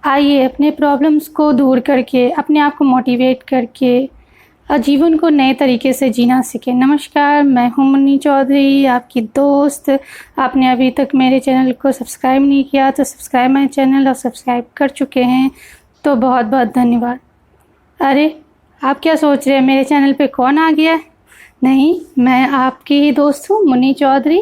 आइए अपने प्रॉब्लम्स को दूर करके, अपने आप को मोटिवेट करके जीवन को नए तरीके से जीना सीखें। नमस्कार, मैं हूं मुन्नी चौधरी, आपकी दोस्त। आपने अभी तक मेरे चैनल को सब्सक्राइब नहीं किया तो सब्सक्राइब माय चैनल, और सब्सक्राइब कर चुके हैं तो बहुत बहुत धन्यवाद। अरे, आप क्या सोच रहे हैं मेरे चैनल पे कौन आ गया है? नहीं, मैं आपकी ही दोस्त हूँ, मुन्नी चौधरी।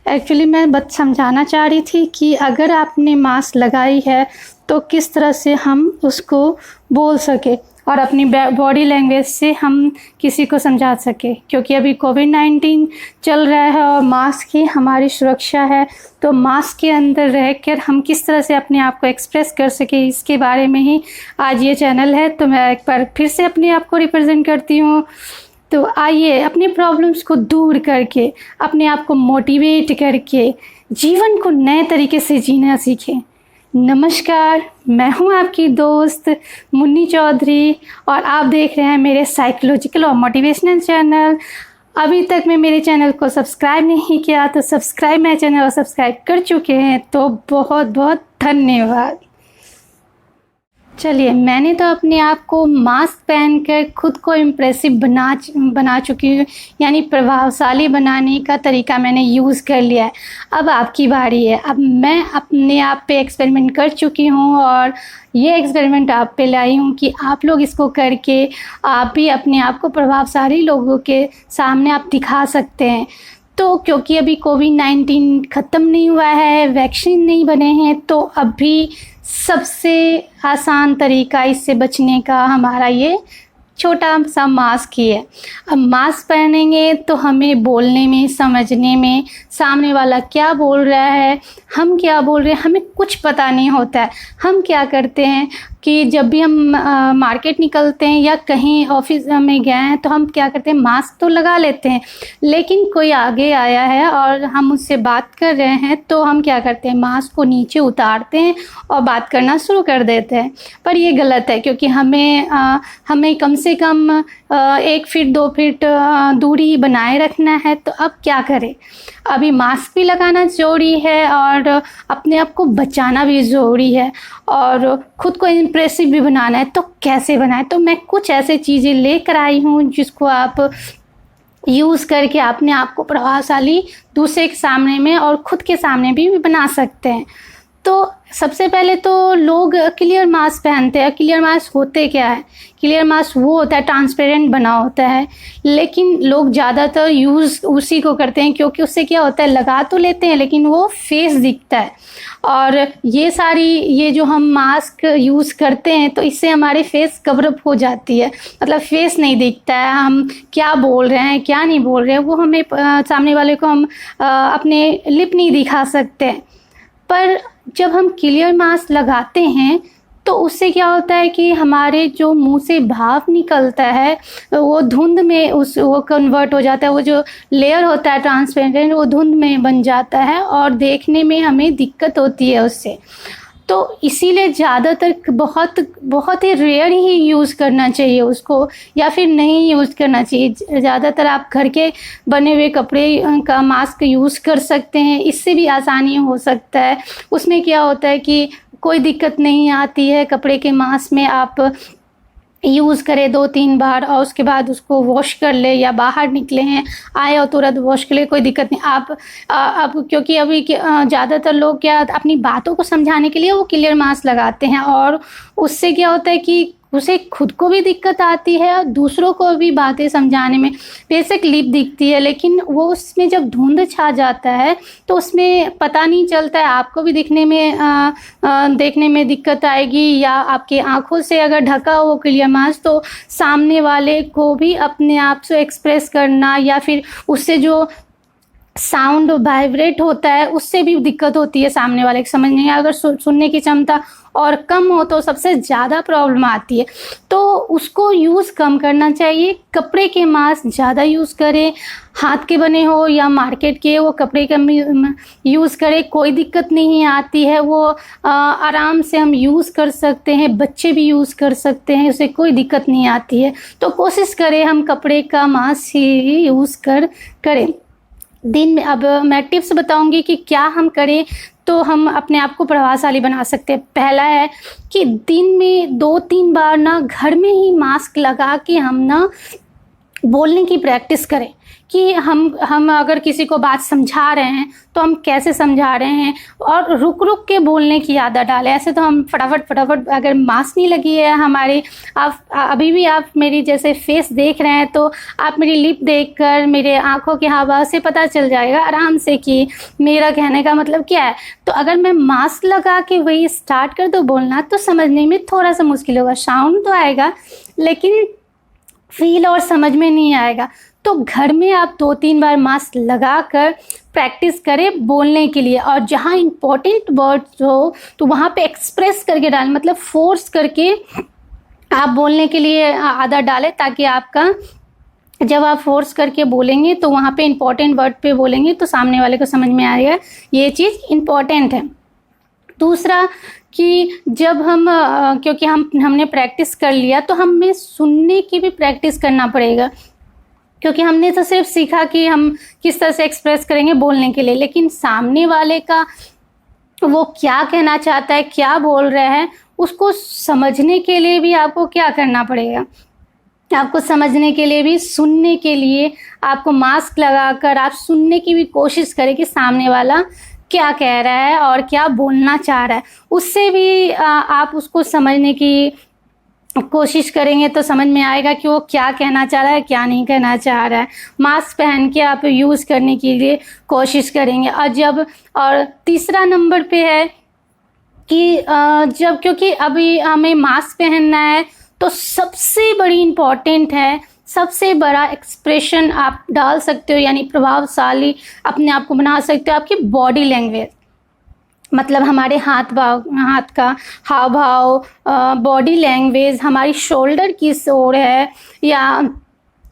एक्चुअली मैं बस समझाना चाह रही थी कि अगर आपने मास्क लगाई है तो किस तरह से हम उसको बोल सके और अपनी बॉडी लैंग्वेज से हम किसी को समझा सके, क्योंकि अभी कोविड-19 चल रहा है और मास्क ही हमारी सुरक्षा है। तो मास्क के अंदर रहकर हम किस तरह से अपने आप को एक्सप्रेस कर सके, इसके बारे में ही आज ये चैनल है। तो मैं एक बार फिर से अपने आप को रिप्रेजेंट करती हूँ। तो आइए अपने प्रॉब्लम्स को दूर करके, अपने आप को मोटिवेट करके जीवन को नए तरीके से जीना सीखें। नमस्कार, मैं हूं आपकी दोस्त मुन्नी चौधरी और आप देख रहे हैं मेरे साइकोलॉजिकल और मोटिवेशनल चैनल। अभी तक मैं मेरे चैनल को सब्सक्राइब नहीं किया तो सब्सक्राइब मेरे चैनल और सब्सक्राइब कर चुके हैं तो बहुत बहुत धन्यवाद। चलिए, मैंने तो अपने आप को मास्क पहनकर खुद को इम्प्रेसिव बना चुकी हूँ, यानी प्रभावशाली बनाने का तरीका मैंने यूज़ कर लिया है। अब आपकी बारी है। अब मैं अपने आप पे एक्सपेरिमेंट कर चुकी हूँ और ये एक्सपेरिमेंट आप पे लाई हूँ कि आप लोग इसको करके आप भी अपने आप को प्रभावशाली लोगों के सामने आप दिखा सकते हैं। तो क्योंकि अभी कोविड-19 ख़त्म नहीं हुआ है, वैक्सीन नहीं बने हैं, तो अभी सबसे आसान तरीका इससे बचने का हमारा ये छोटा सा मास्क ही है। अब मास्क पहनेंगे तो हमें बोलने में, समझने में, सामने वाला क्या बोल रहा है, हम क्या बोल रहे हैं, हमें कुछ पता नहीं होता है। हम क्या करते हैं कि जब भी हम मार्केट निकलते हैं या कहीं ऑफिस में गए हैं तो हम क्या करते हैं, मास्क तो लगा लेते हैं, लेकिन कोई आगे आया है और हम उससे बात कर रहे हैं तो हम क्या करते हैं, मास्क को नीचे उतारते हैं और बात करना शुरू कर देते हैं। पर ये गलत है, क्योंकि हमें कम से कम 1 फीट 2 फीट दूरी बनाए रखना है। तो अब क्या करें, अभी मास्क भी लगाना ज़रूरी है और अपने आप को बचाना भी ज़रूरी है और ख़ुद को इम्प्रेसिव भी बनाना है। तो कैसे बनाएं? तो मैं कुछ ऐसे चीज़ें लेकर आई हूँ जिसको आप यूज़ करके अपने आप को प्रभावशाली दूसरे के सामने में और ख़ुद के सामने भी बना सकते हैं। तो सबसे पहले तो लोग क्लियर मास्क पहनते हैं। क्लियर मास्क होते क्या है? क्लियर मास्क वो होता है, ट्रांसपेरेंट बना होता है, लेकिन लोग ज़्यादातर यूज़ उसी को करते हैं, क्योंकि उससे क्या होता है, लगा तो लेते हैं लेकिन वो फेस दिखता है। और ये जो हम मास्क यूज़ करते हैं तो इससे हमारे फेस कवर अप हो जाती है, मतलब फेस नहीं दिखता है, हम क्या बोल रहे हैं क्या नहीं बोल रहे हैं वो हमें सामने वाले को हम अपने लिप नहीं दिखा सकते हैं। पर जब हम क्लियर मास्क लगाते हैं तो उससे क्या होता है कि हमारे जो मुंह से भाप निकलता है वो धुंध में वो कन्वर्ट हो जाता है। वो जो लेयर होता है ट्रांसपेरेंट, वो धुंध में बन जाता है और देखने में हमें दिक्कत होती है उससे। तो इसीलिए ज़्यादातर बहुत ही रेयर ही यूज़ करना चाहिए उसको, या फिर नहीं यूज़ करना चाहिए। ज़्यादातर आप घर के बने हुए कपड़े का मास्क यूज़ कर सकते हैं, इससे भी आसानी हो सकता है। उसमें क्या होता है कि कोई दिक्कत नहीं आती है। कपड़े के मास्क में आप यूज़ करें 2-3 बार और उसके बाद उसको वॉश कर ले, या बाहर निकले हैं आए और तुरंत वॉश कर ले, कोई दिक्कत नहीं। आप अब क्योंकि अभी ज़्यादातर लोग क्या अपनी बातों को समझाने के लिए वो क्लियर मास्क लगाते हैं और उससे क्या होता है कि उसे खुद को भी दिक्कत आती है और दूसरों को भी बातें समझाने में। बेसिक लिप दिखती है लेकिन वो उसमें जब धुंध छा जाता है तो उसमें पता नहीं चलता है, आपको भी दिखने में देखने में दिक्कत आएगी, या आपकी आंखों से अगर ढका हो क्लियर मास्क तो सामने वाले को भी अपने आप से एक्सप्रेस करना या फिर उससे जो साउंड वाइब्रेट होता है उससे भी दिक्कत होती है सामने वाले को समझने में। अगर सुनने की क्षमता और कम हो तो सबसे ज़्यादा प्रॉब्लम आती है, तो उसको यूज़ कम करना चाहिए। कपड़े के मास्क ज़्यादा यूज़ करें, हाथ के बने हो या मार्केट के, वो कपड़े का यूज़ करें, कोई दिक्कत नहीं आती है। वो आराम से हम यूज़ कर सकते हैं, बच्चे भी यूज़ कर सकते हैं, उसे कोई दिक्कत नहीं आती है। तो कोशिश करें हम कपड़े का मास्क ही यूज़ करें। दिन में अब मैं टिप्स बताऊंगी कि क्या हम करें तो हम अपने आप को प्रभावशाली बना सकते हैं। पहला है कि दिन में 2-3 बार ना घर में ही मास्क लगा के हम ना बोलने की प्रैक्टिस करें कि हम अगर किसी को बात समझा रहे हैं तो हम कैसे समझा रहे हैं, और रुक रुक के बोलने की आदत डालें। ऐसे तो हम फटाफट अगर मास्क नहीं लगी है हमारी, आप अभी भी आप मेरी जैसे फेस देख रहे हैं तो आप मेरी लिप देखकर मेरे आंखों के हाव से पता चल जाएगा आराम से कि मेरा कहने का मतलब क्या है। तो अगर मैं मास्क लगा के वही स्टार्ट कर दो बोलना तो समझने में थोड़ा सा मुश्किल होगा। साउंड तो आएगा लेकिन फील और समझ में नहीं आएगा। तो घर में आप 2-3 बार मास्क लगाकर प्रैक्टिस करें बोलने के लिए, और जहाँ इम्पोर्टेंट वर्ड्स हो तो वहाँ पे एक्सप्रेस करके डालें, मतलब फोर्स करके आप बोलने के लिए आदत डालें, ताकि आपका जब आप फोर्स करके बोलेंगे तो वहाँ पे इम्पोर्टेंट वर्ड पे बोलेंगे तो सामने वाले को समझ में आएगा ये चीज़ इम्पोर्टेंट है। दूसरा कि जब क्योंकि हमने प्रैक्टिस कर लिया तो हमें सुनने की भी प्रैक्टिस करना पड़ेगा, क्योंकि हमने तो सिर्फ सीखा कि हम किस तरह से एक्सप्रेस करेंगे बोलने के लिए, लेकिन सामने वाले का वो क्या कहना चाहता है, क्या बोल रहा है, उसको समझने के लिए भी आपको क्या करना पड़ेगा। आपको समझने के लिए भी, सुनने के लिए आपको मास्क लगाकर आप सुनने की भी कोशिश करें कि सामने वाला क्या कह रहा है और क्या बोलना चाह रहा है। उससे भी आप उसको समझने की कोशिश करेंगे तो समझ में आएगा कि वो क्या कहना चाह रहा है, क्या नहीं कहना चाह रहा है। मास्क पहन के आप यूज़ करने के लिए कोशिश करेंगे। और तीसरा नंबर पे है कि जब, क्योंकि अभी हमें मास्क पहनना है तो सबसे बड़ी इम्पॉर्टेंट है, सबसे बड़ा एक्सप्रेशन आप डाल सकते हो, यानी प्रभावशाली अपने आप को बना सकते हो आपकी बॉडी लैंग्वेज। मतलब हमारे हाथ का हाव भाव, बॉडी लैंग्वेज, हमारी शोल्डर किस ओर है, या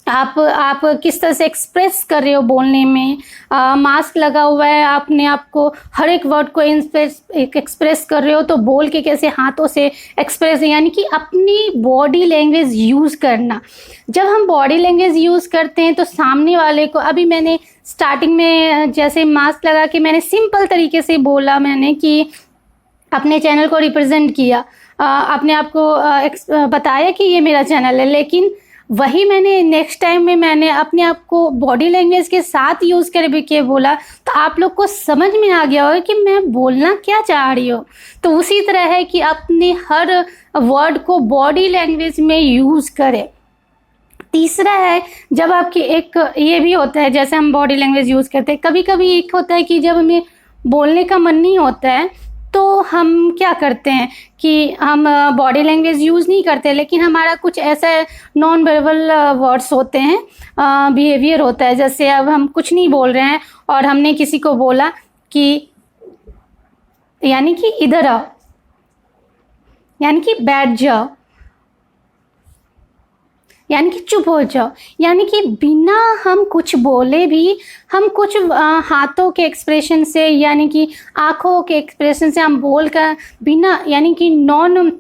आप किस तरह से एक्सप्रेस कर रहे हो बोलने में। मास्क लगा हुआ है, आपने आपको हर एक वर्ड को एक्सप्रेस कर रहे हो तो बोल के कैसे हाथों से एक्सप्रेस, यानी कि अपनी बॉडी लैंग्वेज यूज़ करना। जब हम बॉडी लैंग्वेज यूज़ करते हैं तो सामने वाले को, अभी मैंने स्टार्टिंग में जैसे मास्क लगा के मैंने सिंपल तरीके से बोला, मैंने कि अपने चैनल को रिप्रेजेंट किया, अपने आप को बताया कि ये मेरा चैनल है, लेकिन वही मैंने नेक्स्ट टाइम में मैंने अपने आप को बॉडी लैंग्वेज के साथ यूज़ करके बोला तो आप लोग को समझ में आ गया होगा कि मैं बोलना क्या चाह रही हूँ। तो उसी तरह है कि अपने हर वर्ड को बॉडी लैंग्वेज में यूज़ करें। तीसरा है, जब आपकी एक ये भी होता है, जैसे हम बॉडी लैंग्वेज यूज़ करते हैं, कभी कभी एक होता है कि जब हमें बोलने का मन नहीं होता है तो हम क्या करते हैं कि हम बॉडी लैंग्वेज यूज़ नहीं करते, लेकिन हमारा कुछ ऐसा नॉन वर्बल वर्ड्स होते हैं, बिहेवियर होता है। जैसे अब हम कुछ नहीं बोल रहे हैं और हमने किसी को बोला कि, यानी कि इधर आओ, यानी कि बैठ जाओ, यानी कि चुप हो जाओ, यानी कि बिना हम कुछ बोले भी हम कुछ हाथों के एक्सप्रेशन से, यानी कि आँखों के एक्सप्रेशन से हम बोल कर बिना, यानी कि नॉन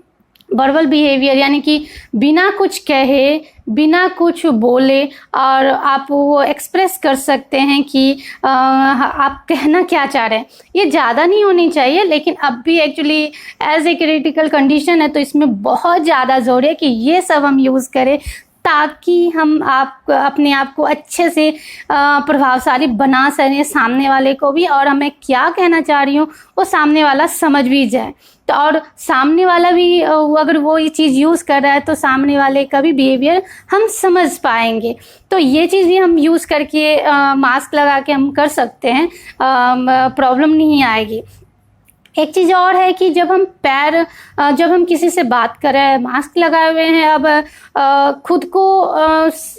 वर्बल बिहेवियर, यानी कि बिना कुछ कहे, बिना कुछ बोले, और आप वो एक्सप्रेस कर सकते हैं कि आप कहना क्या चाह रहे हैं। ये ज़्यादा नहीं होनी चाहिए, लेकिन अब भी actually as a critical condition है तो इसमें बहुत ज़्यादा ज़रूर है कि ये सब हम यूज़ करें, ताकि हम अपने आप को अच्छे से प्रभावशाली बना सकें सामने वाले को भी, और हमें क्या कहना चाह रही हूँ वो सामने वाला समझ भी जाए। तो और सामने वाला भी अगर वो ये चीज़ यूज़ कर रहा है तो सामने वाले का भी बिहेवियर हम समझ पाएंगे। तो ये चीज़ भी हम यूज़ करके मास्क लगा के हम कर सकते हैं, प्रॉब्लम नहीं आएगी। एक चीज़ और है कि जब हम किसी से बात कर रहे हैं, मास्क लगाए हुए हैं, अब खुद को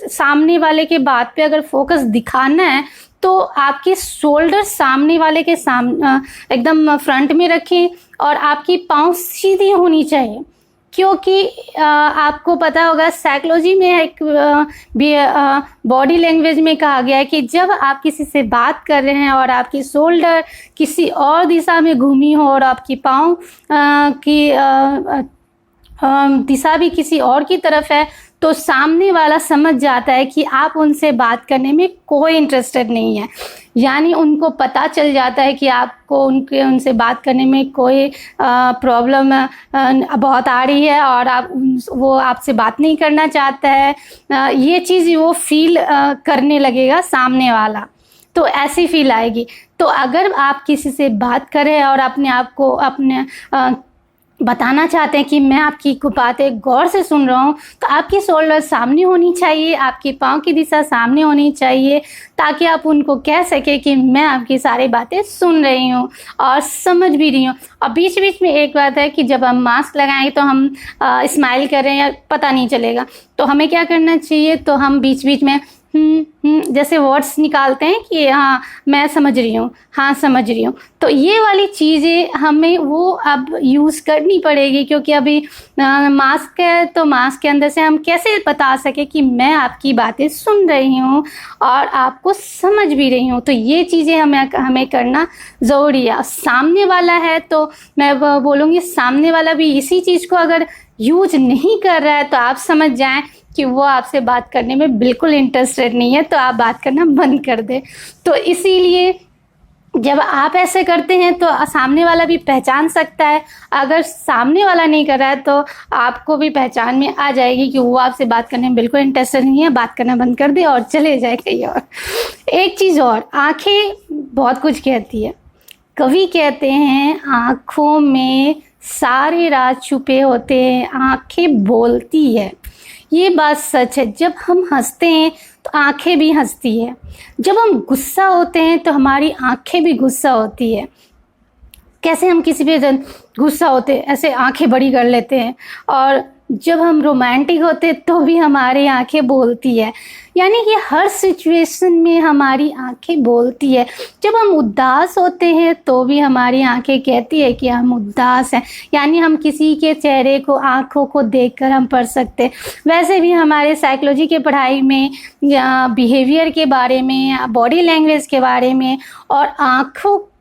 सामने वाले के बात पे अगर फोकस दिखाना है तो आपके शोल्डर सामने वाले के एकदम फ्रंट में रखें और आपकी पाँव सीधी होनी चाहिए, क्योंकि आपको पता होगा साइकोलॉजी में एक बॉडी लैंग्वेज में कहा गया है कि जब आप किसी से बात कर रहे हैं और आपकी शोल्डर किसी और दिशा में घूमी हो और आपकी पाँव की दिशा भी किसी और की तरफ है, तो सामने वाला समझ जाता है कि आप उनसे बात करने में कोई इंटरेस्टेड नहीं है। यानी उनको पता चल जाता है कि आपको उनसे बात करने में कोई प्रॉब्लम बहुत आ रही है और वो आपसे बात नहीं करना चाहता है। ये चीज़ वो फील करने लगेगा सामने वाला, तो ऐसी फील आएगी। तो अगर आप किसी से बात करें और अपने आप को बताना चाहते हैं कि मैं आपकी बातें गौर से सुन रहा हूँ, तो आपकी शोल्डर सामने होनी चाहिए, आपकी पाँव की दिशा सामने होनी चाहिए, ताकि आप उनको कह सके कि मैं आपकी सारी बातें सुन रही हूँ और समझ भी रही हूँ। और बीच बीच में एक बात है कि जब हम मास्क लगाएं तो हम स्माइल कर रहे हैं या पता नहीं चलेगा, तो हमें क्या करना चाहिए, तो हम बीच बीच में जैसे वर्ड्स निकालते हैं कि हाँ मैं समझ रही हूँ, हाँ समझ रही हूँ। तो ये वाली चीज़ें हमें वो अब यूज़ करनी पड़ेगी, क्योंकि अभी मास्क है, तो मास्क के अंदर से हम कैसे बता सके कि मैं आपकी बातें सुन रही हूँ और आपको समझ भी रही हूँ। तो ये चीज़ें हमें करना ज़रूरी है। सामने वाला है तो मैं बोलूँगी सामने वाला भी इसी चीज़ को अगर यूज नहीं कर रहा है तो आप समझ जाएं कि वो आपसे बात करने में बिल्कुल इंटरेस्टेड नहीं है, तो आप बात करना बंद कर दें। तो इसीलिए जब आप ऐसे करते हैं तो सामने वाला भी पहचान सकता है। अगर सामने वाला नहीं कर रहा है तो आपको भी पहचान में आ जाएगी कि वो आपसे बात करने में बिल्कुल इंटरेस्टेड नहीं है, बात करना बंद कर दे और चले जाए कहीं और। एक चीज़ और, आंखें बहुत कुछ कहती है। कवि कहते हैं आँखों में सारे राज छुपे होते हैं, आंखें बोलती है। ये बात सच है। जब हम हंसते हैं तो आंखें भी हंसती है, जब हम गुस्सा होते हैं तो हमारी आंखें भी गुस्सा होती है। कैसे हम किसी पे गुस्सा होते हैं ऐसे आंखें बड़ी कर लेते हैं, और जब हम रोमांटिक होते हैं तो भी हमारी आंखें बोलती है। यानी कि हर सिचुएशन में हमारी आंखें बोलती है। जब हम उदास होते हैं तो भी हमारी आंखें कहती है कि हम उदास हैं। यानी हम किसी के चेहरे को, आंखों को देखकर हम पढ़ सकते हैं। वैसे भी हमारे साइकोलॉजी के पढ़ाई में या बिहेवियर के बारे में या बॉडी लैंग्वेज के बारे में और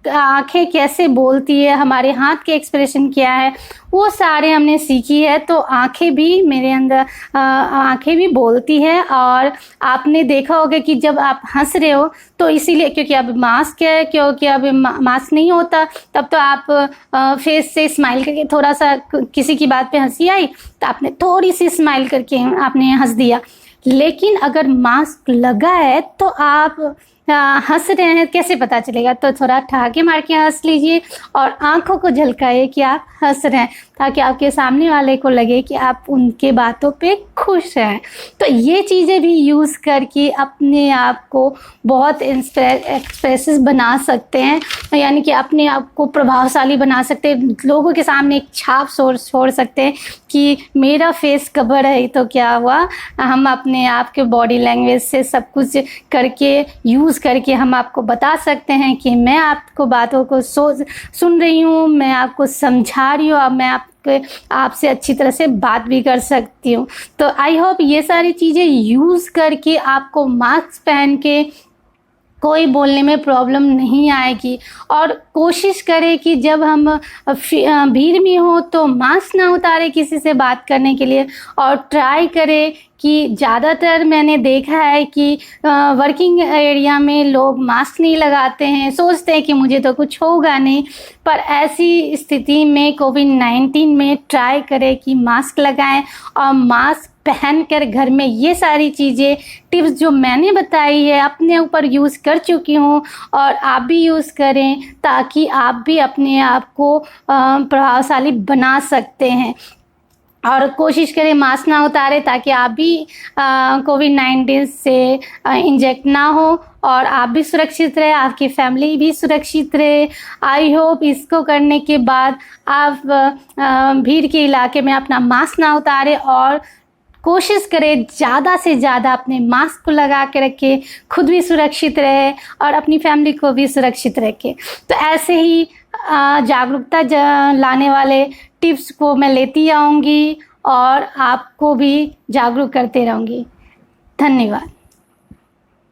आंखें कैसे बोलती है, हमारे हाथ के एक्सप्रेशन क्या है, वो सारे हमने सीखी है। तो आंखें भी मेरे अंदर आंखें भी बोलती है। और आपने देखा होगा कि जब आप हंस रहे हो तो इसीलिए, क्योंकि अब मास्क है, क्योंकि अब मास्क नहीं होता तब तो आप फेस से स्माइल करके थोड़ा सा, किसी की बात पे हंसी आई तो आपने थोड़ी सी स्माइल करके आपने हंस दिया। लेकिन अगर मास्क लगा है तो आप हंस रहे हैं, कैसे पता चलेगा? तो थोड़ा ठहाके मार के हंस लीजिए और आंखों को झलकाइए कि आप हंस रहे हैं, ताकि आपके सामने वाले को लगे कि आप उनके बातों पे खुश हैं। तो ये चीज़ें भी यूज़ करके अपने आप को बहुत एक्सप्रेसिव बना सकते हैं, यानी कि अपने आप को प्रभावशाली बना सकते हैं। लोगों के सामने एक छाप छोड़ सकते हैं कि मेरा फेस कवर है तो क्या हुआ। हम अपने आप के बॉडी लैंग्वेज से सब कुछ करके यूज़ करके हम आपको बता सकते हैं कि मैं आपको बातों को सुन रही हूँ, मैं आपको समझा रही हूँ, अब मैं आपसे अच्छी तरह से बात भी कर सकती हूँ। तो आई होप ये सारी चीज़ें यूज़ करके आपको मास्क पहन के कोई बोलने में प्रॉब्लम नहीं आएगी। और कोशिश करें कि जब हम भीड़ में हो तो मास्क ना उतारे किसी से बात करने के लिए, और ट्राई करें कि ज़्यादातर मैंने देखा है कि वर्किंग एरिया में लोग मास्क नहीं लगाते हैं, सोचते हैं कि मुझे तो कुछ होगा नहीं। पर ऐसी स्थिति में कोविड-19 में ट्राई करें कि मास्क लगाएं और मास्क पहनकर घर में ये सारी चीज़ें, टिप्स जो मैंने बताई है अपने ऊपर यूज़ कर चुकी हूँ, और आप भी यूज़ करें ताकि आप भी अपने आप को प्रभावशाली बना सकते हैं। और कोशिश करें मास्क ना उतारें ताकि आप भी कोविड-19 से इंजेक्ट ना हो और आप भी सुरक्षित रहे, आपकी फैमिली भी सुरक्षित रहे। आई होप इसको करने के बाद आप भीड़ के इलाके में अपना मास्क ना उतारें और कोशिश करें ज़्यादा से ज़्यादा अपने मास्क को लगा के रखें, खुद भी सुरक्षित रहे और अपनी फैमिली को भी सुरक्षित रखें। तो ऐसे ही जागरूकता लाने वाले टिप्स को मैं लेती आऊँगी और आपको भी जागरूक करते रहूँगी। धन्यवाद।